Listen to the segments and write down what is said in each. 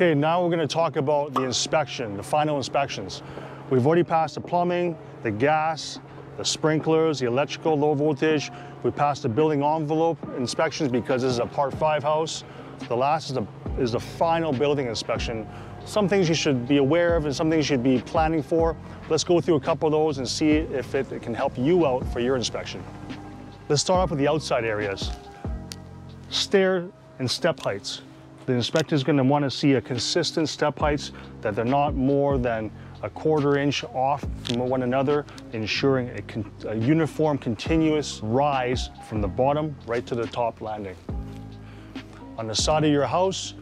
Okay, now we're going to talk about the inspection, the final inspections. We've already passed the plumbing, the gas, the sprinklers, the electrical, low voltage. We passed the building envelope inspections because this is a Part 5 house. The last is the final building inspection. Some things you should be aware of and some things you should be planning for. Let's go through a couple of those and see if it can help you out for your inspection. Let's start off with the outside areas. Stair and step heights. The inspector is going to want to see a consistent step heights, that they're not more than a 1/4 inch off from one another, ensuring a uniform, continuous rise from the bottom right to the top landing. On the side of your house,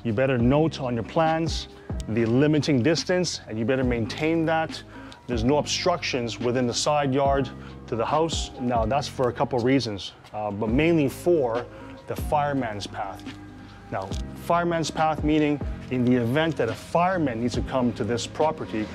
you better note on your plans the limiting distance, and you better maintain that. There's no obstructions within the side yard to the house. Now, that's for a couple reasons, but mainly for the fireman's path. Now, fireman's path meaning in the event that a fireman needs to come to this property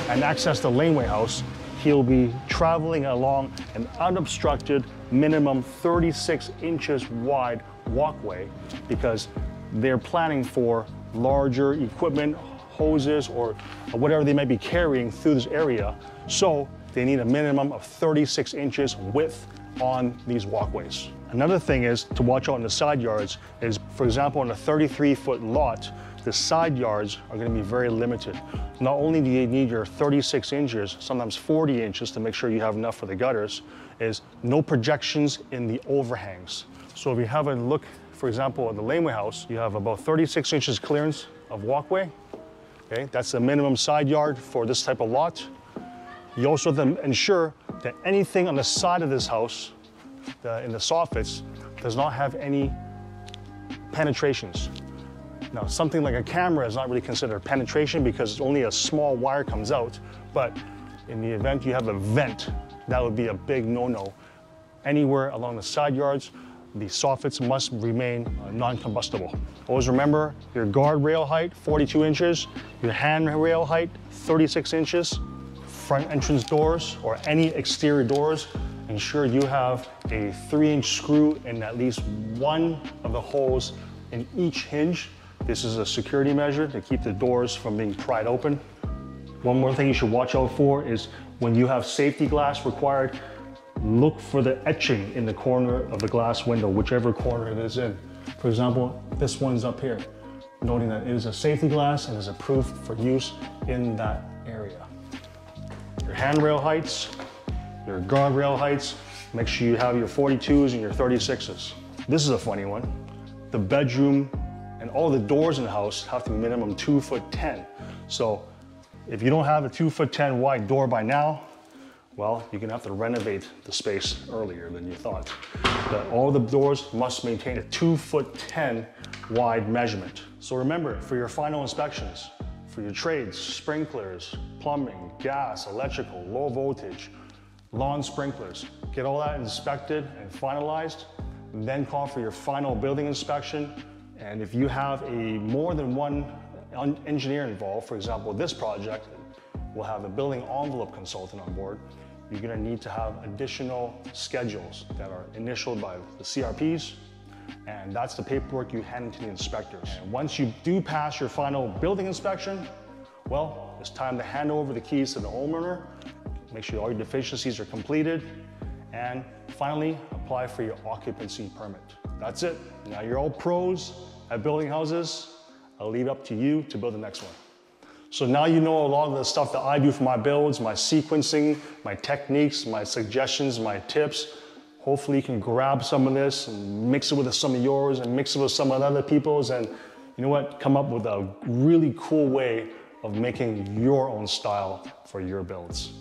and access the laneway house, he'll be traveling along an unobstructed, minimum 36 inches wide walkway, because they're planning for larger equipment, hoses, or whatever they might be carrying through this area. So they need a minimum of 36 inches width on these walkways. Another thing is to watch out in the side yards is, for example, on a 33-foot lot, the side yards are going to be very limited. Not only do you need your 36 inches, sometimes 40 inches to make sure you have enough for the gutters, is no projections in the overhangs. So if you have a look, for example, at the laneway house, you have about 36 inches clearance of walkway. Okay, that's the minimum side yard for this type of lot. You also have to ensure that anything on the side of this house, in the soffits, does not have any penetrations. Now, something like a camera is not really considered penetration because only a small wire comes out, but in the event you have a vent, that would be a big no-no. Anywhere along the side yards, the soffits must remain non-combustible. Always remember your guardrail height, 42 inches, your handrail height, 36 inches, front entrance doors or any exterior doors, ensure you have a 3-inch screw in at least one of the holes in each hinge. This is a security measure to keep the doors from being pried open. One more thing you should watch out for is when you have safety glass required, look for the etching in the corner of the glass window, whichever corner it is in. For example, this one's up here, noting that it is a safety glass and is approved for use in that area. Your handrail heights, your guardrail heights, make sure you have your 42s and your 36s. This is a funny one. The bedroom and all the doors in the house have to be minimum 2'10". So if you don't have a 2'10" wide door by now, well, you're gonna have to renovate the space earlier than you thought. But all the doors must maintain a 2'10" wide measurement. So remember, for your final inspections, for your trades, sprinklers, plumbing, gas, electrical, low voltage, lawn sprinklers, get all that inspected and finalized, and then call for your final building inspection. And if you have more than one engineer involved, for example, this project will have a building envelope consultant on board, you're gonna need to have additional schedules that are initialed by the CRPs, and that's the paperwork you hand to the inspectors. And once you do pass your final building inspection, well, it's time to hand over the keys to the homeowner, make sure all your deficiencies are completed, and finally, apply for your occupancy permit. That's it. Now you're all pros at building houses. I'll leave it up to you to build the next one. So now you know a lot of the stuff that I do for my builds, my sequencing, my techniques, my suggestions, my tips. Hopefully you can grab some of this and mix it with some of yours and mix it with some of the other people's, and you know what? Come up with a really cool way of making your own style for your builds.